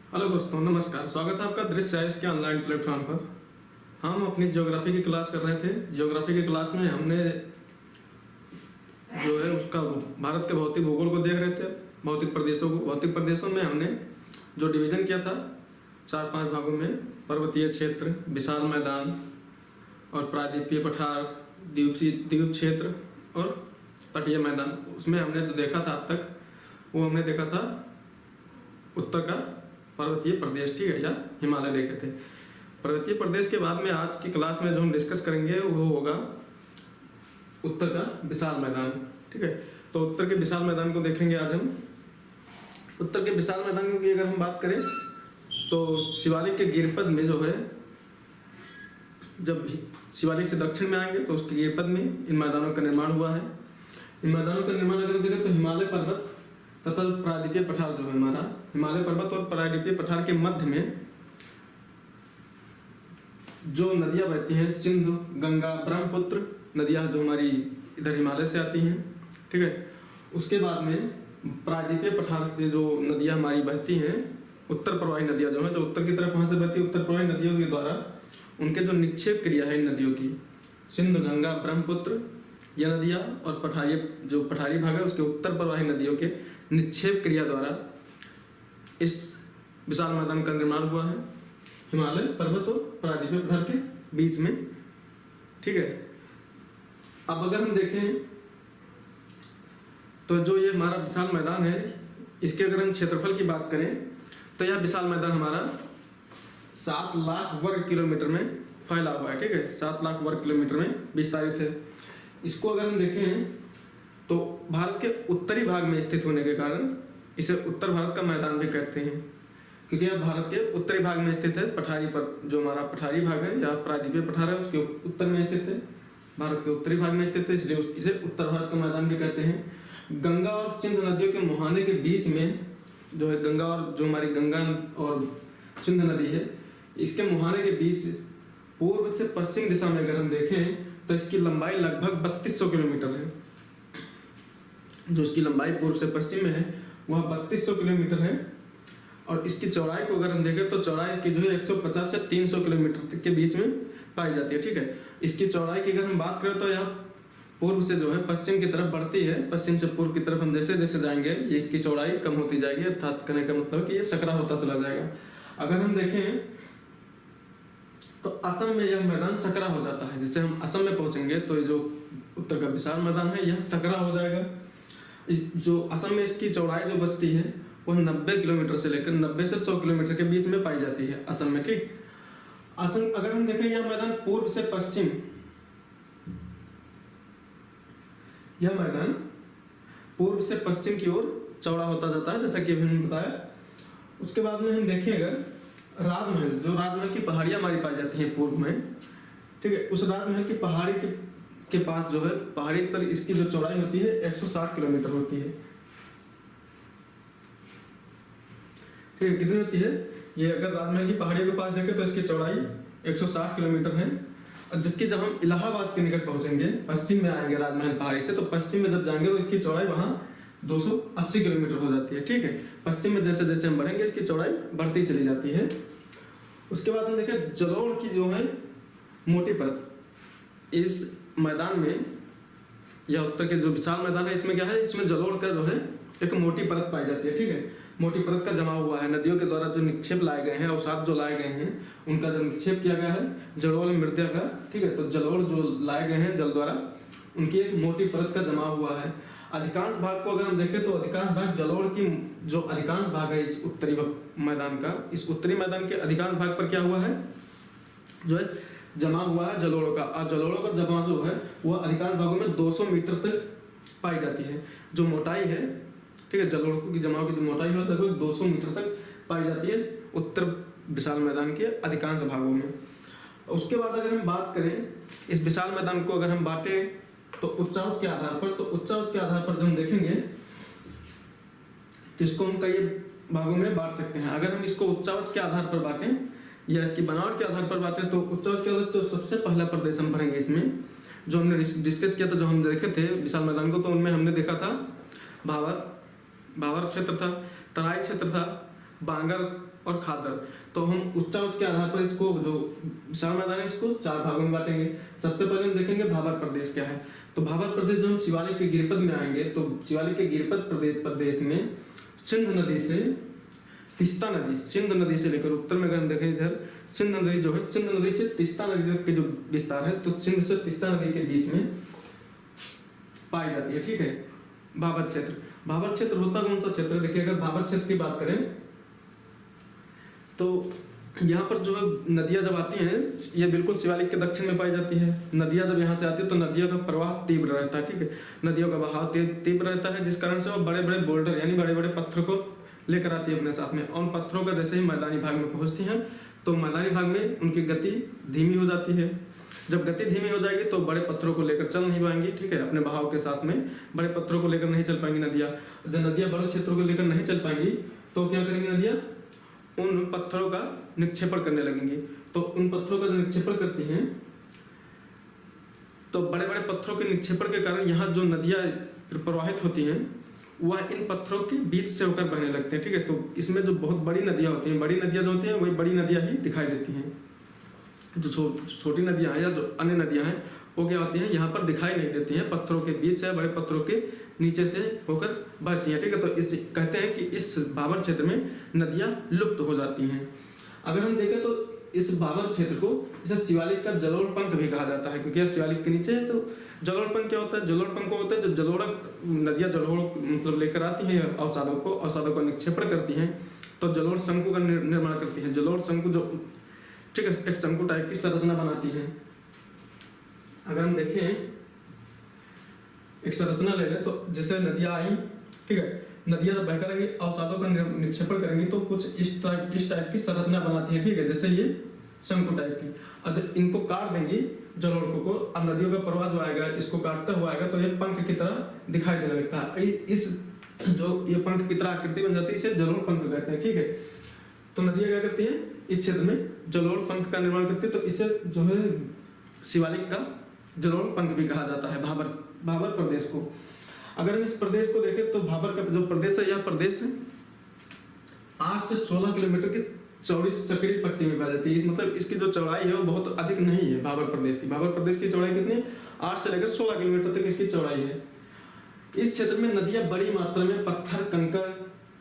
Hello दोस्तों, नमस्कार। स्वागत है आपका दृश्य साइंस के ऑनलाइन प्लेटफॉर्म पर। हम अपनी ज्योग्राफी की क्लास कर रहे थे। ज्योग्राफी की क्लास में हमने जो है उसका भारत के भौतिक भूगोल को देख रहे थे। भौतिक प्रदेशों में हमने जो डिवीजन किया था 4-5 भागों में, पर्वतीय क्षेत्र, विशाल मैदान और प्रायद्वीपीय पठार, द्वीप क्षेत्र और तटीय मैदान। उसमें हमने जो देखा था अब तक, वो हमने देखा था उत्तर का पर्वतीय प्रदेश, ठीक है, या हिमालय देखे थे। पर्वतीय प्रदेश के बाद में आज की क्लास में जो हम डिस्कस करेंगे वो होगा उत्तर का विशाल मैदान, ठीक है। तो उत्तर के विशाल मैदान को देखेंगे आज हम। उत्तर के विशाल मैदान की अगर हम बात करें तो शिवालिक के गिरिपथ में जो है, जब शिवालिक से दक्षिण में आएंगे तो उसके गिरिपथ में इन मैदानों का निर्माण हुआ है। इन मैदानों का निर्माण अगर देखें तो हिमालय पर्वत तथा प्रायद्वीपीय पठार जो है हमारा, हिमालय पर्वत और प्रायद्वीपीय पठार के मध्य में जो नदियां बहती हैं, सिंधु, गंगा, ब्रह्मपुत्र नदियां जो हमारी इधर हिमालय से आती हैं, ठीक है। उसके बाद में प्रायद्वीपीय पठार से जो नदियां हमारी बहती हैं, उत्तर प्रवाही नदियां जो है, जो उत्तर की तरफ वहां से बहती है, उत्तर प्रवाही नदियों के द्वारा उनके जो निक्षेप क्रिया है इन नदियों की, सिंधु, गंगा, ब्रह्मपुत्र यह नदियां और पठारी भाग है उसके उत्तर प्रवाही नदियों के निक्षेप क्रिया द्वारा इस विशाल मैदान का निर्माण हुआ है, हिमालय पर्वत और प्रायद्वीपीय पठार के बीच में, ठीक है। अब अगर हम देखें तो जो ये हमारा विशाल मैदान है, इसके अगर हम क्षेत्रफल की बात करें तो यह विशाल मैदान हमारा 7 लाख वर्ग किलोमीटर में फैला हुआ है, ठीक है। 7 लाख वर्ग किलोमीटर में विस्तारित है। इसको अगर हम देखें तो भारत के उत्तरी भाग में स्थित होने के कारण इसे उत्तर भारत का मैदान भी कहते हैं, क्योंकि यह भारत के उत्तरी भाग में स्थित है। पठारी पर जो हमारा पठारी भाग है या प्रायद्वीपीय पठार है उसके उत्तर में स्थित है, भारत के उत्तरी भाग में स्थित है, इसलिए इसे उत्तर भारत का मैदान भी कहते हैं। गंगा और सिंधु नदियों के मुहाने के बीच में जो है, गंगा और जो हमारी गंगा और सिंधु नदी है, इसके मुहाने के बीच पूर्व से पश्चिम दिशा में अगर हम देखें तो इसकी लंबाई लगभग 3200 किलोमीटर है। जो इसकी लंबाई पूर्व से पश्चिम में है वह 3200 किलोमीटर है। और इसकी चौड़ाई को अगर हम देखें तो चौड़ाई इसकी जो है 150 से 300 किलोमीटर के बीच में पाई जाती है, ठीक है। इसकी चौड़ाई की अगर हम बात करें तो यह पूर्व से जो है पश्चिम की तरफ बढ़ती है। पश्चिम से पूर्व की तरफ हम जैसे जैसे जाएंगे ये इसकी चौड़ाई कम होती जाएगी, अर्थात कहने का मतलब कि ये सकरा होता चला जाएगा। अगर हम देखें तो असम में यह मैदान सकरा हो जाता है। जैसे हम असम में पहुंचेंगे तो जो उत्तर का विशाल मैदान है यह सकरा हो जाएगा। जो असम में इसकी चौड़ाई जो बचती है वह 90 किलोमीटर से लेकर 90 से 100 किलोमीटर के बीच में पाई जाती है असम में, ठीक। असम अगर हम देखें यह मैदान पूर्व से पश्चिम, यह मैदान पूर्व से पश्चिम की ओर चौड़ा होता जाता है, जैसा कि अभी हमने बताया। उसके बाद में हम देखें अगर राजमहल, जो राजमहल की पहाड़ियां हमारी पाई जाती हैं पूर्व में, ठीक है, उस राजमहल की पहाड़ी के पास जो है पहाड़ी पर इसकी जो चौड़ाई होती है 160 किलोमीटर होती है, ठीक है। कितनी होती है ये? अगर राजमहल की पहाड़ी के पास देखें तो इसकी चौड़ाई 160 किलोमीटर है। और जबकि जब हम इलाहाबाद के निकट पहुंचेंगे, पश्चिम में आएंगे राजमहल पहाड़ी से, तो पश्चिम में जब जाएंगे तो इसकी चौड़ाई वहां 280 किलोमीटर हो जाती है, ठीक है। पश्चिम में जैसे जैसे हम बढ़ेंगे इसकी चौड़ाई बढ़ती चली जाती है। उसके बाद हम देखें जलोढ़ की जो है मोटी परत, इस मैदान में या उत्तर के जो विशाल मैदान है इसमें क्या है, इसमें जलोढ़ का जो है एक मोटी परत पाई जाती है, ठीक है। मोटी परत का जमा हुआ है, नदियों के द्वारा जो निक्षेप लाए गए हैं, अवसाद जो लाए गए हैं, उनका जो निक्षेप किया गया है जलोढ़ मृदा का, ठीक है। तो जलोढ़ जो लाए गए हैं जल द्वारा, उनकी एक मोटी परत का जमा हुआ है। अधिकांश भाग को अगर हम देखें तो अधिकांश भाग जलोढ़ की जो अधिकांश भाग है इस उत्तरी मैदान का, इस उत्तरी मैदान के अधिकांश भाग पर क्या हुआ है, जो है जमा हुआ है जलोढ़ का। और जलोढ़ का जमा जो है वह अधिकांश भागों में 200 मीटर तक पाई जाती है। जो मोटाई है, ठीक है, जलोढ़ की जमाव की जो मोटाई है लगभग 200 मीटर तक पाई जाती है उत्तर विशाल मैदान के अधिकांश भागों में। उसके बाद अगर हम बात करें इस विशाल मैदान को अगर हम बांटे तो उच्चांश के आधार पर, तो उच्चांश के आधार पर जब हम देखेंगे तो इसको हम कई भागों में बांट सकते हैं। अगर हम इसको उच्चांश के आधार पर बांटें या इसकी बनावट के आधार पर बांटें तो उच्चांश के आधार तो सबसे पहला प्रदेश हम भरेंगे इसमें, जो हमने डिस्कस किया था, जो हम देखे थे विशाल मैदान को, तो उनमें हमने देखा था भावर क्षेत्र था, तराई क्षेत्र था, बांगर और खादर। तो हम उच्चांश के आधार पर इसको जो विशाल मैदान है इसको 4 भागों में बांटेंगे। सबसे पहले हम देखेंगे भाबर प्रदेश क्या है। तो भाबर प्रदेश जो हम शिवालिक के गिरिपद में आएंगे, तो शिवालिक के गिरिपद प्रदेश में सिंध नदी से तीस्ता नदी, सिंध नदी से लेकर उत्तर में अगर हम देखें इधर सिंध नदी जो है, सिंध नदी से तीस्ता नदी तक के जो विस्तार है, तो सिंध से तीस्ता नदी के बीच में पाई जाती है। ठीक है, भाबर क्षेत्र। भाबर क्षेत्र होता कौन सा क्षेत्र है? देखिए, अगर भाबर क्षेत्र की बात करें तो यहाँ पर जो है नदियां जब आती हैं, ये बिल्कुल शिवालिक के दक्षिण में पाई जाती है। नदियां जब यहाँ से आती है तो नदियों का प्रवाह तीव्र रहता है। ठीक है, नदियों का बहाव तीव्र रहता है, जिस कारण से वो बड़े बड़े बोल्डर यानी बड़े बड़े पत्थरों को लेकर आती है अपने साथ में। और पत्थरों का जैसे ही मैदानी भाग में पहुंचती हैं तो मैदानी भाग में उनकी गति धीमी हो जाती है। जब गति धीमी हो जाएगी तो बड़े पत्थरों को लेकर चल नहीं पाएंगी। ठीक है, अपने बहाव के साथ में बड़े पत्थरों को लेकर नहीं चल पाएंगी नदियाँ। जब नदियाँ बड़े क्षेत्रों को लेकर नहीं चल पाएंगी तो क्या करेंगी नदियाँ? उन पत्थरों का निक्षेपण करने लगेंगी। तो उन पत्थरों का जो निक्षेपण करती हैं, तो बड़े बड़े पत्थरों के निक्षेपण के कारण यहाँ जो नदियाँ प्रवाहित होती हैं वह इन पत्थरों के बीच से होकर बहने लगते हैं। ठीक है, तो इसमें जो बहुत बड़ी नदियाँ होती हैं, बड़ी नदियाँ जो होती हैं वही बड़ी नदियाँ ही दिखाई देती हैं। जो छोटी नदियाँ हैं या जो अन्य नदियाँ हैं वो क्या होती हैं, यहाँ पर दिखाई नहीं देती हैं, पत्थरों के बीच से, बड़े पत्थरों के नीचे से होकर बहती हैं। ठीक है, तो इस कहते हैं कि इस भाबर क्षेत्र में नदियाँ लुप्त हो जाती हैं। अगर हम देखें तो इस भाबर क्षेत्र को इसे शिवालिक का जलोढ़ पंख भी कहा जाता है, क्योंकि यह शिवालिक के नीचे है। तो जलोढ़ पंख क्या होता है? जलोढ़ पंख होता है जब जलोढ़क नदियाँ जलोढ़ मतलब लेकर आती हैं अवसादों को निक्षेपण करती हैं, तो जलोढ़ शंकु का निर्माण करती हैं। जलोढ़ शंकु जो, ठीक है, एक शंकु टाइप की संरचना बनाती है। अगर हम देखें एक संरचना ले लें तो जैसे नदियाँ आई, ठीक है, नदियाँ जब बहकर आएंगी अवसादों का निक्षेपण करेंगी तो कुछ इस टाइप की संरचना बनाती है। ठीक है, जैसे ये शंकु टाइप की। अब जब इनको काट देंगी जलोढ़ों को, अब नदियों का प्रवाह जो आएगा इसको काटता हुआ आएगा तो ये पंख की तरह दिखाई देने लगता है। इस जो ये पंख की तरह आकृति बन जाती है इसे जलोढ़ पंख कहते हैं। ठीक है, तो नदियाँ क्या करती हैं? इस क्षेत्र में जलोढ़ पंख का निर्माण करती है, तो इसे जो है शिवालिक का जलोढ़ पंख भी कहा जाता है भाबर प्रदेश को। अगर हम इस प्रदेश को देखें तो भाबर का जो प्रदेश है, यह प्रदेश है 8 से 16 किलोमीटर की चौड़ी सक्रिय पट्टी में पाई जाती है। मतलब इसकी जो चौड़ाई है वो बहुत अधिक नहीं है भाबर प्रदेश की। भाबर प्रदेश की चौड़ाई कितनी है? 8 से लेकर 16 किलोमीटर तक इसकी चौड़ाई है। इस क्षेत्र में नदियां बड़ी मात्रा में पत्थर, कंकड़,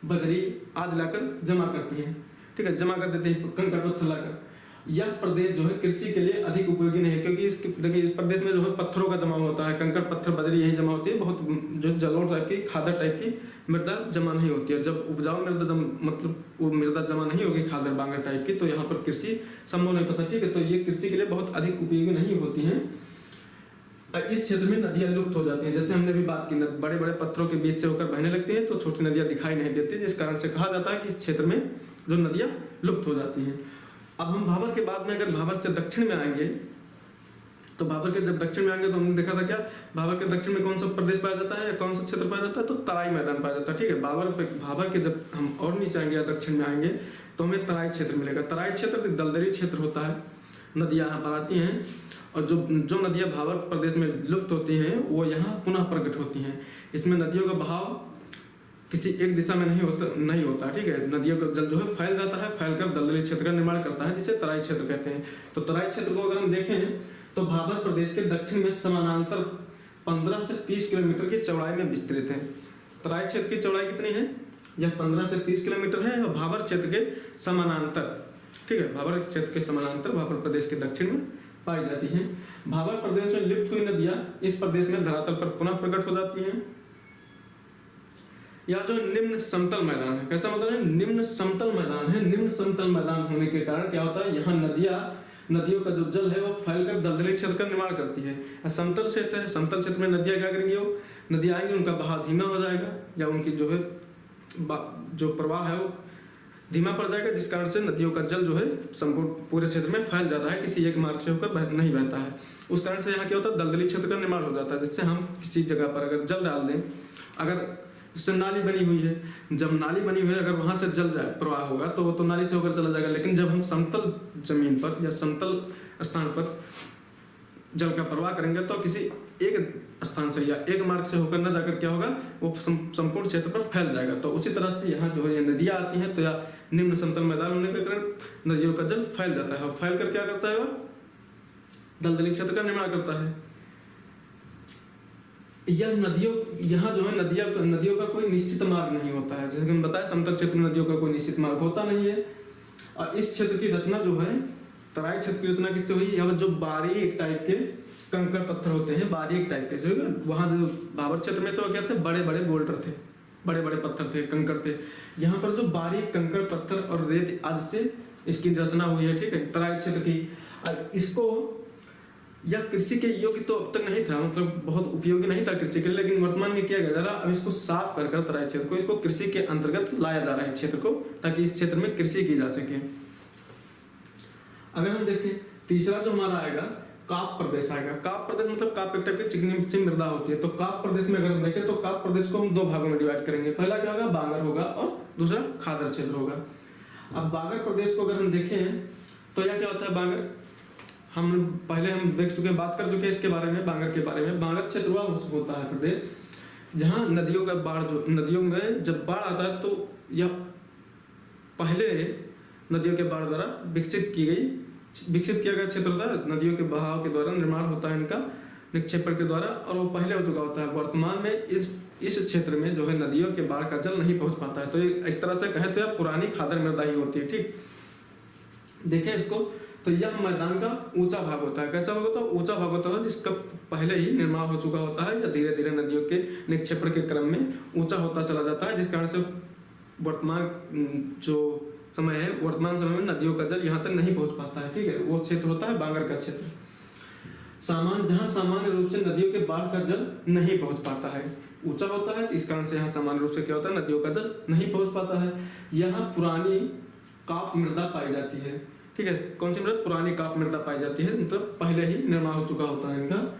बजरी आदि लाकर जमा करती हैं। ठीक है, जमा कर देते हैं कंकड़ पत्थर लाकर। यह प्रदेश जो है कृषि के लिए अधिक उपयोगी नहीं है, क्योंकि देखिए इस प्रदेश में जो है पत्थरों का जमाव होता है, कंकड़ पत्थर बजरी यही जमा होती है। बहुत जो जलोढ़ टाइप की, खादर टाइप की मृदा जमा नहीं होती है। जब उपजाऊ मृदा मतलब वो मृदा जमा नहीं होगी खादर बांगर टाइप की, तो यहाँ पर कृषि संभव नहीं पता। ठीक है, तो ये कृषि के लिए बहुत अधिक उपयोगी नहीं होती हैं। इस क्षेत्र में नदियां लुप्त हो जाती हैं। जैसे हमने भी बात की, बड़े बड़े पत्थरों के बीच से होकर बहने लगती हैं, तो छोटी नदियां दिखाई नहीं देती, जिस कारण से कहा जाता है कि इस क्षेत्र में जो नदियां लुप्त हो जाती हैं। अब हम भाबर के बाद में अगर भाबर से दक्षिण में आएंगे, तो भाबर के जब दक्षिण में आएंगे तो हमने देखा था क्या, भाबर के दक्षिण में कौन सा प्रदेश पाया जाता है या कौन सा क्षेत्र पाया जाता है? तो तराई मैदान पाया जाता है। ठीक है, भाबर के जब हम और नीचे आएंगे या दक्षिण में आएंगे तो हमें तराई क्षेत्र मिलेगा। तराई क्षेत्र एक दलदली क्षेत्र होता है, नदियाँ यहाँ पर आती हैं और जो नदियाँ भाबर प्रदेश में लुप्त होती हैं वो यहाँ पुनः प्रकट होती हैं। इसमें नदियों का बहाव किसी एक दिशा में नहीं होता। ठीक है, नदियों का जल जो है फैल जाता है, फैलकर दलदली क्षेत्र का निर्माण करता है, जिसे तराई क्षेत्र कहते हैं। तो तराई क्षेत्र को अगर हम देखें तो भाबर प्रदेश के दक्षिण में समानांतर 15 से 30 किलोमीटर की चौड़ाई में विस्तृत है। तराई क्षेत्र की चौड़ाई कितनी है? यह 15 से 30 किलोमीटर है और भाबर क्षेत्र के समानांतर, ठीक है, भाबर क्षेत्र के समानांतर भाबर प्रदेश के दक्षिण में पाई जाती हैं। भाबर प्रदेश में लिप्त हुई नदियां इस प्रदेश में धरातल पर पुनः प्रकट हो जाती हैं। या जो निम्न समतल मैदान है, कैसा मतलब है? निम्न समतल मैदान है। निम्न समतल मैदान होने के कारण क्या होता है, यहाँ नदियों का जो जल है वो फैलकर दलदली क्षेत्र का निर्माण करती है। समतल क्षेत्र है, समतल क्षेत्र में नदियाँ क्या करेंगी, वो नदियाँ आएंगी, उनका बहाव धीमा हो जाएगा या उनकी जो है जो प्रवाह है वो धीमा पड़ जाएगा, जिस कारण से नदियों का जल जो है संपूर्ण पूरे क्षेत्र में फैल जाता है, किसी एक मार्ग से होकर नहीं बहता है। उस कारण से यहाँ क्या होता है, दलदली क्षेत्र का निर्माण हो जाता है। जिससे हम किसी जगह पर अगर जल डाल दें, अगर जैसे नाली बनी हुई है, जब नाली बनी हुई है अगर वहां से जल जाए प्रवाह होगा तो वो तो नाली से होकर चला जाएगा। लेकिन जब हम समतल जमीन पर या समतल स्थान पर जल का प्रवाह करेंगे तो किसी एक स्थान से या एक मार्ग से होकर न जाकर क्या होगा, वो संपूर्ण क्षेत्र पर फैल जाएगा। तो उसी तरह से यहाँ जो है ये नदियाँ आती हैं, तो या निम्न समतल मैदान होने के कारण नदियों का जल फैल जाता है और फैल कर क्या करता है, वह दलदली क्षेत्र का निर्माण करता है। यह नदियों, यहाँ जो है नदियों का कोई निश्चित मार्ग नहीं होता है, जैसे कि हम बताया समतल क्षेत्र में नदियों का कोई निश्चित मार्ग होता नहीं है। और इस क्षेत्र की रचना जो है, तराई क्षेत्र की रचना किससे हुई, यहाँ जो बारीक टाइप के कंकड़ पत्थर होते हैं, बारीक टाइप के, वहाँ जो भाबर क्षेत्र में तो क्या थे, बड़े बड़े बोल्डर थे, बड़े बड़े पत्थर थे, कंकड़ थे। यहाँ पर जो बारीक कंकड़ पत्थर और रेत आदि से इसकी रचना हुई है, ठीक है, तराई क्षेत्र की। और इसको यह कृषि के योग्य तो अब तक नहीं था, मतलब बहुत उपयोगी नहीं था कृषि के लिए, लेकिन वर्तमान में किया गया जा रहा, अब इसको साफ कर तराई क्षेत्र को, इसको कृषि के अंतर्गत लाया जा रहा है क्षेत्र को, ताकि इस क्षेत्र में कृषि की जा सके। अगर हम देखें तीसरा जो हमारा आएगा, काप प्रदेश आएगा। काप प्रदेश मतलब काप एक टाइप की चिकनी मृदा होती है। तो काप प्रदेश में अगर हम देखें तो काप प्रदेश को हम दो भागों में डिवाइड करेंगे, पहला क्या होगा, बांगर होगा और दूसरा खादर क्षेत्र होगा। अब बांगर प्रदेश को अगर हम देखें तो यह क्या होता है, बांगर हम देख चुके, बात कर चुके इसके बारे में, बांगर के बारे में। बांगर क्षेत्र वह होता है प्रदेश जहाँ नदियों का बाढ़, जो नदियों में जब बाढ़ आता है तो यह पहले नदियों के बाढ़ द्वारा विकसित किया गया क्षेत्र होता है, नदियों के बहाव के द्वारा निर्माण होता है इनका निक्षेपण के द्वारा, और वो पहले हो चुका होता है। वर्तमान में इस क्षेत्र में जो है नदियों के बाढ़ का जल नहीं पहुंच पाता है, तो एक तरह से कहें तो यह पुरानी खादर मृदा ही होती है, ठीक। देखें इसको, तो यह मैदान का ऊंचा भाग होता है। कैसा होता है, ऊंचा भाग होता है जिसका पहले ही निर्माण हो चुका होता है, या धीरे धीरे नदियों के निक्षेपण के क्रम में ऊंचा होता चला जाता है, जिस कारण से वर्तमान जो समय है, वर्तमान समय में नदियों का जल यहाँ तक नहीं पहुंच पाता है, ठीक है। वो क्षेत्र होता है बांगर का क्षेत्र, जहाँ सामान्य रूप से नदियों के बाढ़ का जल नहीं पहुंच पाता है, ऊंचा होता है, इस कारण से यहाँ सामान्य रूप से क्या होता है, नदियों का जल नहीं पहुंच पाता है। यहाँ पुरानी काप मृदा पाई जाती है, ठीक है। कौन सी मृदा, पुरानी काप मृदा पाई जाती है, मतलब पहले ही निर्माण हो चुका होता है इनका।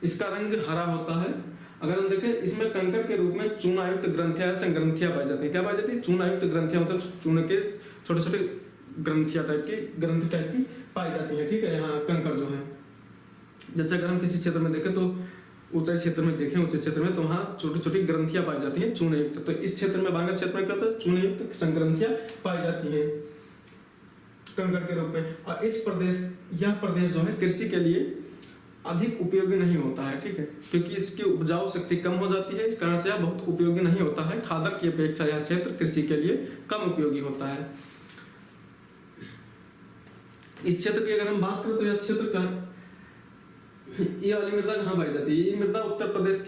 इसका रंग हरा होता है। अगर हम देखें इसमें कंकड़ के रूप में चूनायुक्त ग्रंथियां, संग्रंथियां पाई जाती है। क्या पाई जाती है, चूनायुक्त ग्रंथियां, मतलब चूने के छोटे छोटे ग्रंथियां टाइप की, ग्रंथि टाइप की पाई जाती है, ठीक है। यहाँ कंकड़ जो है, जैसे अगर हम किसी क्षेत्र में देखें तो ऊंचाई क्षेत्र में देखें, ऊंचे क्षेत्र में, तो वहाँ छोटी छोटी ग्रंथियां पाई जाती हैं चूनायुक्त। तो इस क्षेत्र में, बांगर क्षेत्र में क्या होता है, चूनायुक्त संग्रंथियां पाई जाती है कंकड़ के रूप में। और यह प्रदेश जो है कृषि के लिए अधिक उपयोगी नहीं होता है, ठीक है, क्योंकि इसकी उपजाऊ शक्ति कम हो जाती है, इस कारण से यह बहुत उपयोगी नहीं होता है। खादर की अपेक्षा यह क्षेत्र कृषि के लिए कम उपयोगी होता है। इस क्षेत्र की अगर हम बात करें तो यह क्षेत्र का, ये वाली मृदा कहाँ पाई जाती है, ये मृदा उत्तर प्रदेश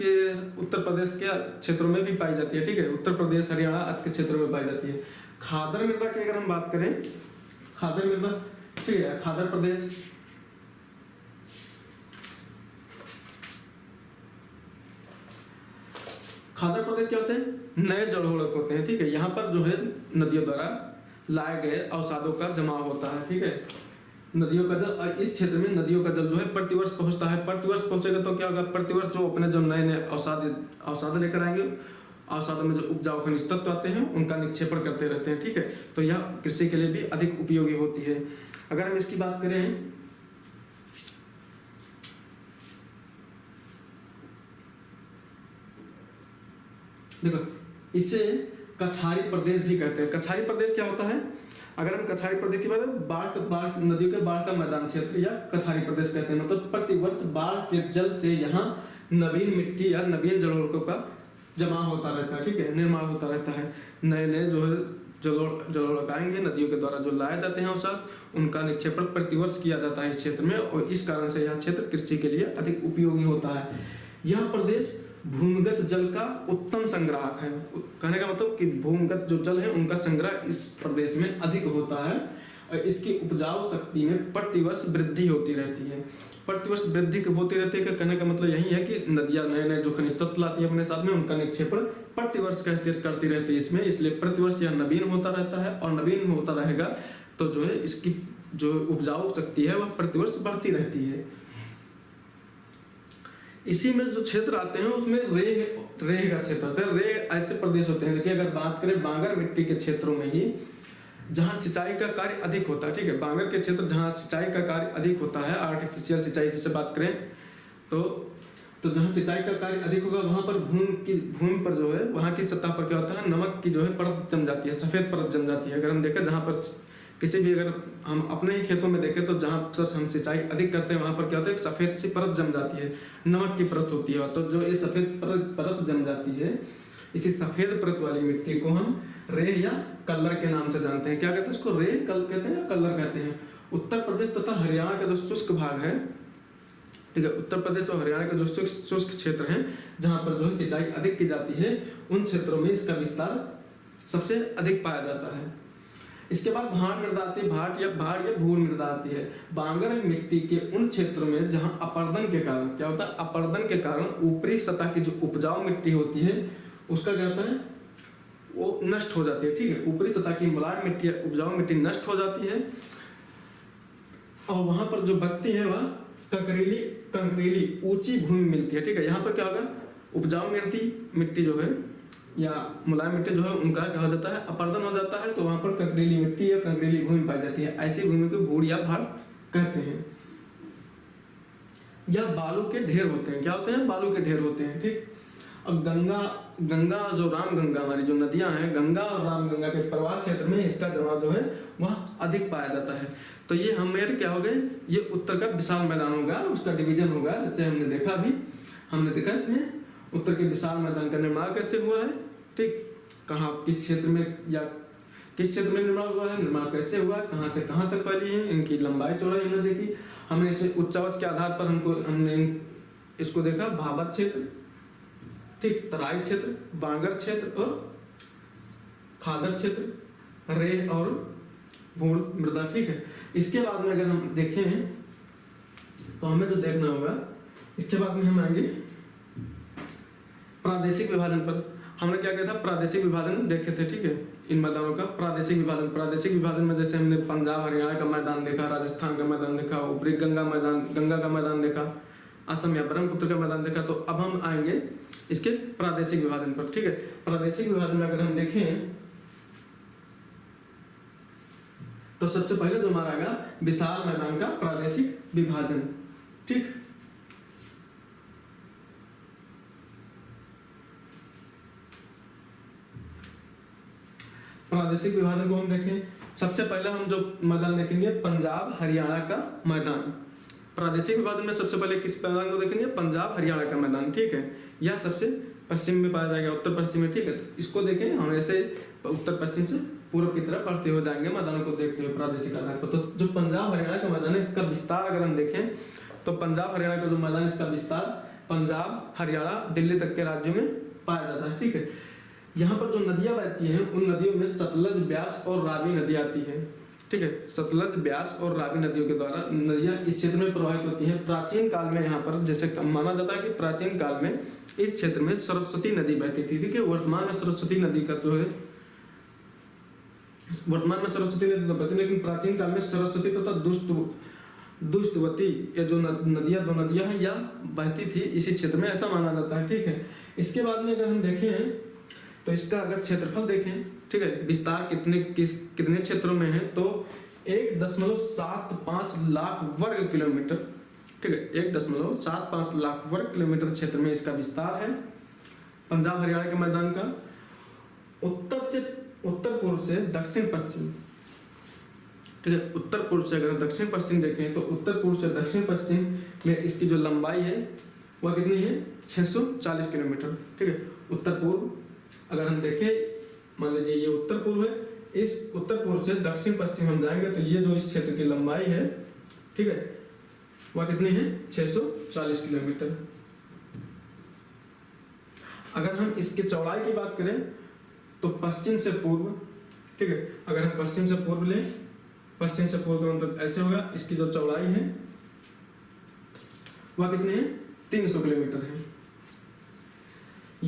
के क्षेत्रों में भी पाई जाती है, ठीक है। उत्तर प्रदेश, हरियाणा आदि के क्षेत्रों में पाई जाती है। खादर मृदा की अगर हम बात करें, खादर मृदा, ठीक है, खादर प्रदेश क्या होते हैं, नए जलोढ़ होते हैं, ठीक है। यहाँ पर जो है नदियों द्वारा लाए गए अवसादों का जमाव होता है, ठीक है। नदियों का जल, इस क्षेत्र में नदियों का जल जो है प्रतिवर्ष पहुंचता है। प्रतिवर्ष पहुंचेगा तो क्या होगा, प्रतिवर्ष जो अपने जो नए नए अवसाद लेकर आएंगे, अवसादों में जो उपजाऊ खनिज तत्व आते हैं उनका निक्षेपण करते रहते हैं, ठीक है। तो यह कृषि के लिए भी अधिक उपयोगी होती है। अगर हम इसकी बात करें, देखो इसे कछारी प्रदेश भी कहते हैं। कछारी प्रदेश क्या होता है, अगर हम कछारी प्रदेश की बात, बाढ़ नदियों के बाढ़ का मैदान क्षेत्र या कछारी प्रदेश कहते हैं। मतलब प्रतिवर्ष बाढ़ के जल से यहाँ नवीन मिट्टी या नवीन जलोढ़ों का जमा होता रहता है, ठीक है, निर्माण होता रहता है। नए नए जो है जलोढ़ आएंगे, नदियों के द्वारा जो लाए जाते हैं अवसाद, उनका निक्षेपण प्रतिवर्ष किया जाता है इस क्षेत्र में, और इस कारण से यह क्षेत्र कृषि के लिए अधिक उपयोगी होता है। यह प्रदेश भूमिगत जल का उत्तम संग्राहक है। कहने का मतलब कि भूमिगत जो जल है उनका संग्रह इस प्रदेश में अधिक होता है, और इसकी उपजाऊ शक्ति में प्रतिवर्ष वृद्धि होती रहती है। प्रतिवर्ष वृद्धि होती रहती है, कहने का मतलब यही है कि नदियां नए नए जो खनिज तत्व लाती है अपने साथ में, उनका निक्षेपण प्रतिवर्ष करती रहती है इसमें, इसलिए प्रतिवर्ष यह नवीन होता रहता है, और नवीन होता रहेगा तो जो है इसकी जो उपजाऊ शक्ति है वह प्रतिवर्ष बढ़ती रहती है। इसी में जो क्षेत्र आते हैं उसमें रेह का क्षेत्र होता है। रेह ऐसे प्रदेश होते हैं, देखिए अगर बात करें बांगर मिट्टी के क्षेत्रों में ही जहाँ सिंचाई का कार्य अधिक होता है, ठीक है, बांगर के क्षेत्र जहाँ सिंचाई का कार्य अधिक होता है, आर्टिफिशियल सिंचाई जिसे बात करें तो जहाँ सिंचाई का कार्य अधिक होगा वहाँ पर भूमि पर जो है वहाँ की सतह पर क्या होता है, नमक की जो है परत जम जाती है, सफ़ेद परत जम जाती है। अगर हम देखें जहाँ पर किसी भी, अगर हम अपने ही खेतों में देखें तो जहाँ पर हम सिंचाई अधिक करते हैं वहाँ पर क्या होता है, एक सफ़ेद सी परत जम जाती है, नमक की परत होती है। तो जो ये सफ़ेद परत जम जाती है, इसी सफ़ेद परत वाली मिट्टी को हम रेह या कल्लर के नाम से जानते हैं। क्या कहते हैं इसको, रेह कल कहते हैं या कल्लर कहते हैं। उत्तर प्रदेश तथा हरियाणा का जो शुष्क भाग है, ठीक है, उत्तर प्रदेश और हरियाणा के जो शुष्क क्षेत्र हैं जहाँ पर जो है सिंचाई अधिक की जाती है, उन क्षेत्रों में इसका विस्तार सबसे अधिक पाया जाता है। इसके बाद भाट मृदा आती है, भाट या भूर मृदा आती है। बांगर मिट्टी के उन क्षेत्रों में जहाँ अपर्दन के कारण क्या होता है, अपर्दन के कारण ऊपरी सतह की जो उपजाऊ मिट्टी होती है उसका क्या होता है, वो नष्ट हो जाती है, ठीक है, ऊपरी सतह की मुलायम मिट्टी या उपजाऊ मिट्टी नष्ट हो जाती है और वहां पर जो बचती है वह कंकरीली ऊंची भूमि मिलती है, ठीक है। यहाँ पर क्या होगा, उपजाऊ मिट्टी जो है या मुलायम मिट्टी जो है उनका क्या हो जाता है, अपर्दन हो जाता है, तो वहां पर कंकरीली मिट्टी या कंकरीली भूमि पाई जाती है। ऐसी भूमि को भूड़ या भाट कहते हैं। या बालू के ढेर होते हैं, क्या होते हैं, बालू के ढेर होते हैं, ठीक। अब गंगा जो रामगंगा हमारी जो नदियां हैं, गंगा और रामगंगा के प्रवाह क्षेत्र में इसका जमाव जो है वह अधिक पाया जाता है। तो ये हमारे क्या हो गए, ये उत्तर का विशाल मैदान होगा, उसका डिवीजन होगा, जैसे हमने देखा इसमें उत्तर के विशाल मैदान का निर्माण कैसे हुआ है, ठीक, कहाँ किस क्षेत्र में या किस क्षेत्र में निर्माण हुआ है, निर्माण कैसे हुआ, कहाँ से कहाँ तक फैली है, इनकी लंबाई चौड़ाई हमने देखी। हमने इसे उच्चावच के आधार पर हमने इसको देखा, भाबर क्षेत्र, ठीक, तराई क्षेत्र, बांगर क्षेत्र और खादर क्षेत्र, रेह और भूड़ मृदा, ठीक है। इसके बाद में अगर हम देखें तो हमें तो देखना होगा, इसके बाद में हम आएंगे प्रादेशिक विभाजन पर। हमने क्या किया था, प्रादेशिक विभाजन देखे थे, ठीक है, इन मैदानों का प्रादेशिक विभाजन में जैसे हमने पंजाब हरियाणा का मैदान देखा, राजस्थान का मैदान देखा, ऊपरी गंगा का मैदान देखा, असम या ब्रह्मपुत्र का मैदान देखा। तो अब हम आएंगे इसके प्रादेशिक विभाजन पर, ठीक है। प्रादेशिक विभाजन में अगर हम देखें तो सबसे पहले जो हमारा आएगा विशाल मैदान का प्रादेशिक विभाजन, ठीक। प्रादेशिक विभाजन को हम देखें, सबसे पहले हम जो मैदान देखेंगे पंजाब हरियाणा का मैदान। प्रादेशिक विभाजन में सबसे पहले किस मैदान को देखेंगे, पंजाब हरियाणा का मैदान, ठीक है। यह सबसे पश्चिम में पाया जाएगा, उत्तर पश्चिम में, ठीक है। तो इसको देखें, हम ऐसे उत्तर पश्चिम से पूर्व की तरफ बढ़ते हो जाएंगे मैदानों को देखते हुए प्रादेशिक आधार पर। तो जो पंजाब हरियाणा का मैदान है, इसका विस्तार अगर हम देखें तो पंजाब हरियाणा का जो मैदान, इसका विस्तार पंजाब हरियाणा दिल्ली तक के राज्यों में पाया जाता है, ठीक है। यहाँ पर जो नदियां बहती हैं उन नदियों में सतलज, ब्यास और रावी नदी आती है, ठीक है। सतलज, ब्यास और रावी नदियों के द्वारा नदियां इस क्षेत्र में प्रवाहित होती हैं। प्राचीन काल में यहाँ पर जैसे माना जाता है कि प्राचीन काल में इस क्षेत्र में सरस्वती नदी बहती थी, ठीक है। वर्तमान में सरस्वती नदी का जो है, वर्तमान में सरस्वती नदी तो बहती, लेकिन प्राचीन काल में सरस्वती तथा दुष्टवती ये जो नदियां, दो नदियां हैं, या बहती थी इसी क्षेत्र में, ऐसा माना जाता है, ठीक है। इसके बाद में अगर हम देखें तो इसका अगर क्षेत्रफल देखें, ठीक है, विस्तार कितने क्षेत्रों में है, तो 1.75 लाख वर्ग किलोमीटर, ठीक है, 1.75 लाख वर्ग किलोमीटर क्षेत्र में इसका विस्तार है पंजाब हरियाणा के मैदान का। उत्तर पूर्व से दक्षिण पश्चिम, ठीक है, उत्तर पूर्व से अगर दक्षिण पश्चिम देखें तो उत्तर पूर्व से दक्षिण पश्चिम में इसकी जो लंबाई है वह कितनी है, 640 किलोमीटर, ठीक है। उत्तर पूर्व अगर हम देखें, मान लीजिए ये उत्तर पूर्व है, इस उत्तर पूर्व से दक्षिण पश्चिम हम जाएंगे तो ये जो इस क्षेत्र की लंबाई है, ठीक है, वह कितनी है, 640 किलोमीटर। अगर हम इसकी चौड़ाई की बात करें तो पश्चिम से पूर्व, ठीक है, अगर हम पश्चिम से पूर्व लें, पश्चिम से पूर्व का मतलब ऐसे होगा, इसकी जो चौड़ाई है वह कितनी है, 300 किलोमीटर है।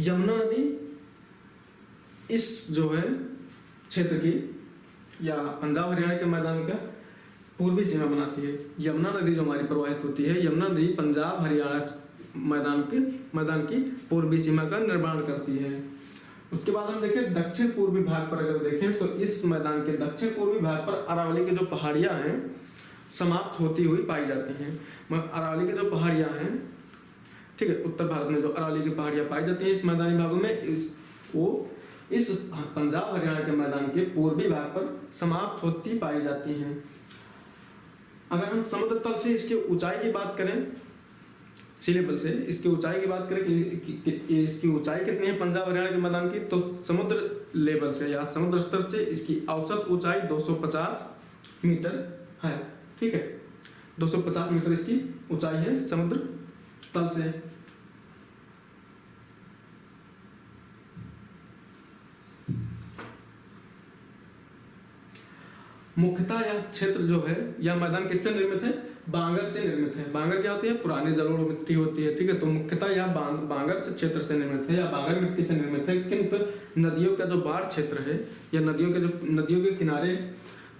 यमुना नदी इस जो है क्षेत्र की या पंजाब हरियाणा के मैदान का पूर्वी सीमा बनाती है। यमुना नदी जो हमारी प्रवाहित होती है, यमुना नदी पंजाब हरियाणा मैदान की पूर्वी सीमा का निर्माण करती है। उसके बाद हम देखें दक्षिण पूर्वी भाग पर, अगर देखें तो इस मैदान के दक्षिण पूर्वी भाग पर अरावली की जो पहाड़ियां हैं समाप्त होती हुई पाई जाती हैं। अरावली की जो पहाड़ियां हैं, ठीक है, उत्तर भारत में जो अरावली की पहाड़ियां पाई जाती हैं इस मैदानी भागों में, इस पंजाब हरियाणा के मैदान के पूर्वी भाग पर समाप्त होती पाई जाती हैं। अगर हम समुद्र तल से इसकी ऊंचाई की बात करें, सी लेवल से इसकी ऊंचाई की बात करें कि इसकी ऊंचाई कितनी है पंजाब हरियाणा के मैदान की, तो समुद्र लेवल से या समुद्र स्तर से इसकी औसत ऊंचाई 250 मीटर है। ठीक है, 250 मीटर इसकी ऊंचाई है समुद्र तल से। मुख्यतः यह क्षेत्र जो है, यह मैदान किससे निर्मित है? बांगर से निर्मित है। बांगर क्या होती है? पुरानी जलोढ़ मिट्टी होती है। ठीक है, तो मुख्यतः यह बांगर से क्षेत्र से निर्मित है या बांगर मिट्टी से निर्मित है। किंतु नदियों का जो बाढ़ क्षेत्र है या नदियों के किनारे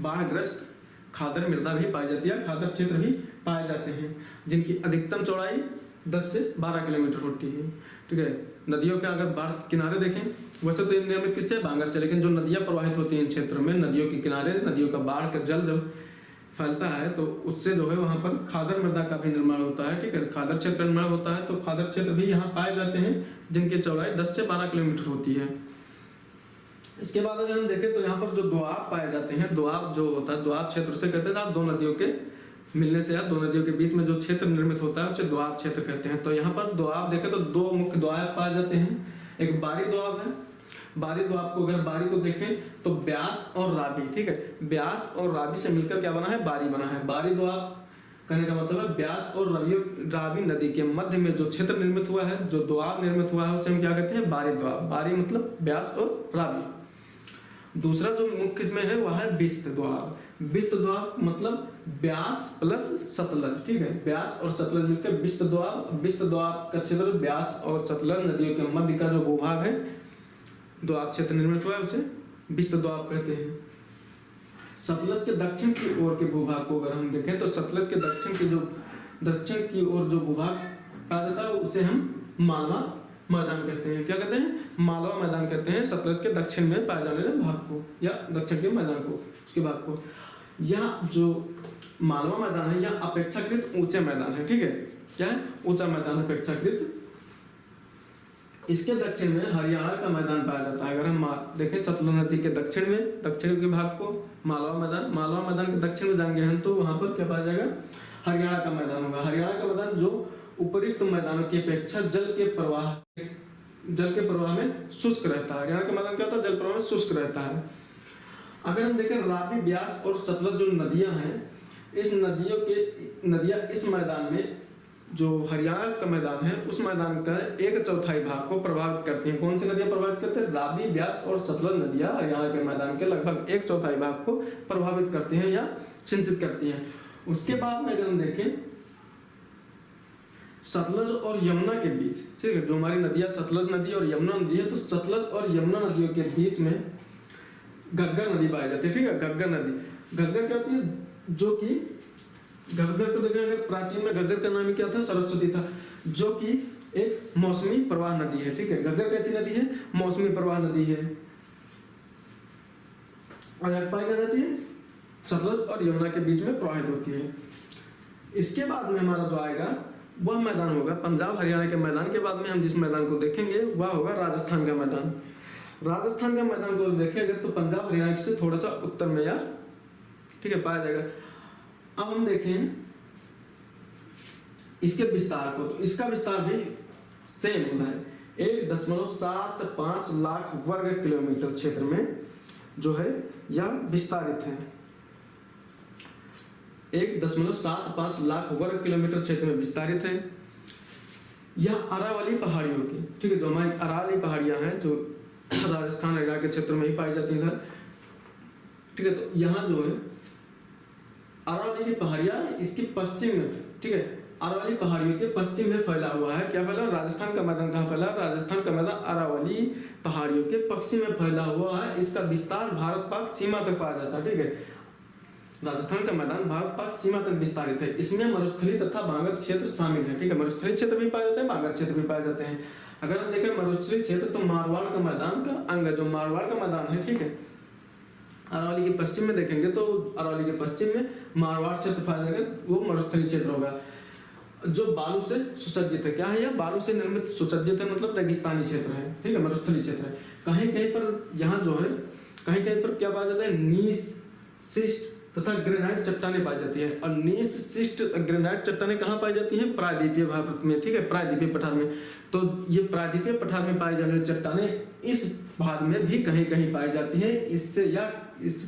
बाढ़ग्रस्त खादर मृदा भी पाई जाती है, खादर क्षेत्र भी पाए जाते हैं, जिनकी अधिकतम चौड़ाई 10 से 12 किलोमीटर होती है। ठीक है, नदियों के अगर बाढ़ किनारे देखें, वैसे तो ये निर्मित किससे? बांगर से, लेकिन जो नदियां प्रवाहित होती हैं इन क्षेत्रों में, नदियों के किनारे नदियों का बाढ़ का जल जब फैलता है तो उससे जो है वहां पर खादर मृदा का भी निर्माण होता है। ठीक है, खादर क्षेत्र निर्माण होता है, तो खादर क्षेत्र भी यहाँ पाए जाते हैं जिनकी चौड़ाई 10 से 12 किलोमीटर होती है। इसके बाद अगर हम देखें तो यहाँ पर जो दोआब पाए जाते हैं, दोआब जो होता है, दोआब क्षेत्र से कहते हैं दो नदियों के मिलने से या दो नदियों के बीच में जो क्षेत्र निर्मित होता है उसे दोआब क्षेत्र कहते हैं। तो यहाँ पर दोआब देखें तो दो मुख्य दोआब पाए जाते हैं। एक बारी दोआब है, बारी दोआब को, अगर बारी को देखें तो ब्यास और रावी, ठीक है, ब्यास और रावी से मिलकर क्या बना है? बारी बना है। बारी दोआब कहने का मतलब है ब्यास और रावी नदी के मध्य में जो क्षेत्र निर्मित हुआ है, जो दोआब निर्मित हुआ है उसे हम क्या कहते हैं? बारी दोआब। बारी मतलब ब्यास और रावी। दूसरा जो मुख्य इसमें है वह है बिस्त दोआब। बिस्त दोआब मतलब ब्यास प्लस सतलज। ठीक है, ब्यास और सतलज मिलकर बिस्त दोआब। बिस्त दोआब का क्षेत्र ब्यास और सतलज नदियों के मध्य का जो भूभाग है, दोआब क्षेत्र निर्मित हुआ है, उसे बिस्त दोआब कहते हैं। सतलज के दक्षिण की ओर के भूभाग को अगर हम देखें तो सतलज के दक्षिण की ओर जो भूभाग पाया जाता है उसे हम मालवा मैदान कहते हैं। क्या कहते हैं? मालवा मैदान कहते हैं सतलज के दक्षिण में पाए जाने वाले भाग को या दक्षिण के मैदान को, उसके भाग को। यह जो मालवा मैदान है यह अपेक्षाकृत ऊंचे मैदान है। ठीक है, क्या है? ऊंचा मैदान अपेक्षाकृत। इसके दक्षिण में हरियाणा का मैदान पाया जाता है। अगर हम देखें सतलज नदी के दक्षिण में, दक्षिण के भाग को मालवा मैदान के दक्षिण में जाएंगे हम तो वहां पर क्या पाया जाएगा? हरियाणा का मैदान होगा। हरियाणा का मैदान जो उपयुक्त मैदानों की अपेक्षा जल के प्रवाह में शुष्क रहता है। हरियाणा का मैदान क्या होता है? जल प्रवाह में शुष्क रहता है। अगर हम देखें रावी, ब्यास और सतलज जो नदियां हैं, इस नदियां इस मैदान में, जो हरियाणा का मैदान है उस मैदान का 1/4 भाग को प्रभावित करती हैं। कौन सी नदियां प्रभावित करती हैं? रावी, ब्यास और सतलज नदियां हरियाणा के मैदान के लगभग 1/4 भाग को प्रभावित करती हैं या सिंचित करती हैं। उसके बाद में अगर हम देखें सतलज और यमुना के बीच, ठीक है, जो हमारी नदियां सतलज नदी और यमुना नदी है, तो सतलज और यमुना नदियों के बीच में घग्गर नदी पाई जाती है। ठीक है, घग्गर नदी, घग्गर क्या होती है? जो कि घग्गर को देखें, अगर प्राचीन में घग्गर का नाम क्या था? सरस्वती था, जो कि एक मौसमी प्रवाह नदी है। ठीक है, घग्गर कैसी नदी है? मौसमी प्रवाह नदी है और पाई जाती है सतलज और यमुना के बीच में प्रवाहित होती है। इसके बाद में हमारा जो आएगा वह मैदान होगा पंजाब हरियाणा के मैदान के बाद में हम जिस मैदान को देखेंगे वह होगा राजस्थान का मैदान। राजस्थान का मैदान को देखेंगे तो पंजाब हरियाणा से थोड़ा सा उत्तर में यार, ठीक है, पाया जाएगा। अब हम देखें इसके विस्तार को, तो इसका विस्तार भी सेम होता है 1.75 लाख वर्ग किलोमीटर क्षेत्र में जो है यह विस्तारित है। 1.75 लाख वर्ग किलोमीटर क्षेत्र में विस्तारित है। यह अरावली पहाड़ियों की, ठीक है, जो हमारी अरावली पहाड़ियां हैं जो राजस्थान हरियाणा के क्षेत्र में ही पाई जाती हैं, ठीक है, तो यहाँ जो है अरावली की पहाड़ियां इसकी पश्चिम में, ठीक है, अरावली पहाड़ियों के पश्चिम में फैला हुआ है। क्या फैला? राजस्थान का मैदान कहाँ फैला? राजस्थान का मैदान अरावली पहाड़ियों के पश्चिम में फैला हुआ है। इसका विस्तार भारत पाक सीमा तक पाया जाता है। ठीक है, राजस्थान का मैदान भारत पाक सीमा तक विस्तारित है। इसमें मरुस्थली तथा बांगर क्षेत्र शामिल है। ठीक है, मरुस्थली क्षेत्र भी पाए जाते हैं, बांगर क्षेत्र भी पाए जाते हैं। अगर हम देखें मरुस्थलीय क्षेत्र तो मारवाड़ का मैदान का अंग है, जो मारवाड़ का मैदान है, ठीक है। अरवली के पश्चिम में देखेंगे तो अरवली के पश्चिम में मारवाड़ क्षेत्र पाया जाएगा, वो मरुस्थलीय क्षेत्र होगा। जो बालू से सुसज्जित है, क्या है यह? बालू से निर्मित सुसज्जित है, मतलब रेगिस्तानी क्षेत्र है, ठीक है, मरुस्थलीय क्षेत्र है। कहीं कहीं पर यहाँ जो है, कहीं कहीं पर क्या पाया जाता है? नीस, शिस्ट तथा ग्रेनाइट चट्टानें पाई जाती है। और नीस, शिस्ट, ग्रेनाइट चट्टानें कहाँ पाई जाती हैं? प्रायद्वीपीय भारत में, ठीक है, प्रायद्वीपीय पठार में। तो ये प्रायद्वीपीय पठार में पाई जाने वाली चट्टानें इस भाग में भी कहीं कहीं पाई जाती है। इससे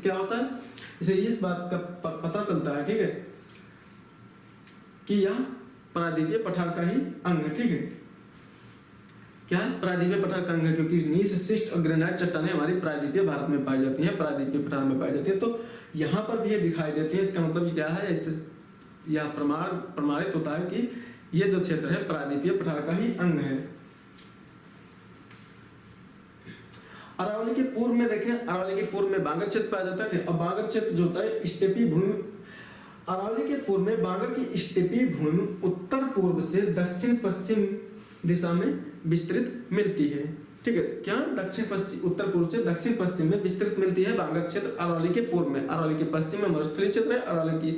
क्या होता है? इसे इस बात का पता चलता है, ठीक है, कि यह प्रायद्वीपीय पठार का ही अंग है, ठीक है। क्या है? प्रायद्वीपीय पठार का अंग है, क्योंकि नीस, शिस्ट और ग्रेनाइट चट्टानें हमारी प्रायद्वीपीय भारत में पाई जाती हैं, प्रायद्वीपीय पठार में पाई जाती है। तो यहाँ पर भी ये दिखाई देती है। इसका मतलब क्या है? इससे यह प्रमाणित होता है कि ये जो क्षेत्र है प्रायद्वीपीय पठार का ही अंग है। अरावली के पूर्व में देखें, अरावली के पूर्व में बांगर क्षेत्र पाया जाता है। और बांगर क्षेत्र जो होता है स्टेपी भूमि, अरावली के पूर्व में बांगर की स्टेपी भूमि उत्तर पूर्व से दक्षिण पश्चिम दिशा में विस्तृत मिलती है, ठीक है। क्या? दक्षिण पश्चिम, उत्तर पूर्व से दक्षिण पश्चिम में विस्तृत मिलती है बांगर क्षेत्र अरावली के पूर्व में। अरावली के पश्चिम में मरुस्थलीय क्षेत्र है, अरावली की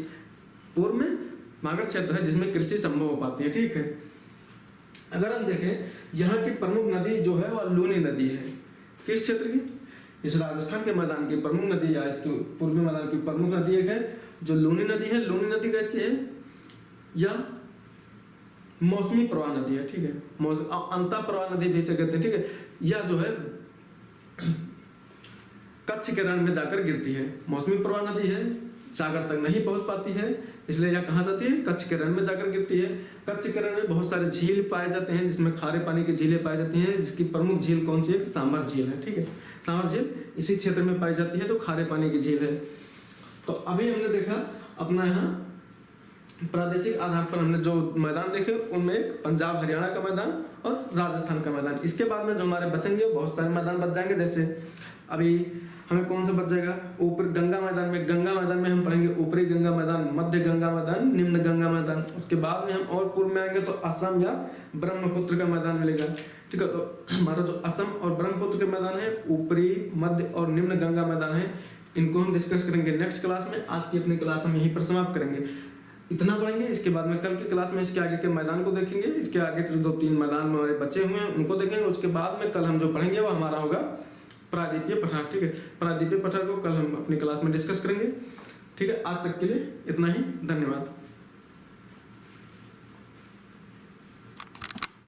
पूर्व में बांगर क्षेत्र है जिसमें कृषि संभव हो पाती है, ठीक है। अगर हम देखें यहाँ की प्रमुख नदी जो है वह लूनी नदी है। किस क्षेत्र की? इस राजस्थान के मैदान की प्रमुख नदी या इसके पूर्वी मैदान की प्रमुख नदी एक है जो लूनी नदी है। लूनी नदी कैसी है? यह मौसमी प्रवाह नदी है, ठीक है, अंतः प्रवाह नदी भी इसे कहते हैं, ठीक है। यह जो है कच्छ के रण में जाकर गिरती है। मौसमी प्रवाह नदी है, सागर तक नहीं पहुंच पाती है, इसलिए यह कहाँ जाती है? कच्छ के रण में जाकर गिरती है। कच्छ के रण में बहुत सारे झील पाए जाते हैं जिसमें खारे पानी की झीलें पाई जाती हैं, जिसकी प्रमुख झील कौन सी है? सांभर झील है, ठीक है। सांभर झील इसी क्षेत्र में पाई जाती है, तो खारे पानी की झील है। तो अभी हमने देखा अपना यहाँ प्रादेशिक आधार पर हमने जो मैदान देखे उनमें एक पंजाब हरियाणा का मैदान और राजस्थान का मैदान। इसके बाद में जो हमारे बचेंगे बहुत सारे मैदान बच जाएंगे। जैसे अभी हमें कौन सा बच जाएगा? ऊपर गंगा मैदान में हम पढ़ेंगे ऊपरी गंगा मैदान, मध्य गंगा मैदान, निम्न गंगा मैदान। उसके बाद में हम और पूर्व में आएंगे तो असम या ब्रह्मपुत्र का मैदान मिलेगा, ठीक है। तो हमारा जो असम और ब्रह्मपुत्र का मैदान है, ऊपरी, मध्य और निम्न गंगा मैदान है, इनको हम डिस्कस करेंगे नेक्स्ट क्लास में। आज की अपनी क्लास हम यहीं पर समाप्त करेंगे। इतना पढ़ेंगे। इसके बाद में कल की क्लास में इसके आगे के मैदान को देखेंगे। इसके आगे जो 2-3 मैदान हमारे बचे हुए हैं उनको देखेंगे। उसके बाद में कल हम जो पढ़ेंगे वो हमारा होगा प्रायद्वीपीय पठार, ठीक है। प्रायद्वीपीय पठार को कल हम अपनी क्लास में डिस्कस करेंगे, ठीक है। आज तक के लिए इतना ही, धन्यवाद।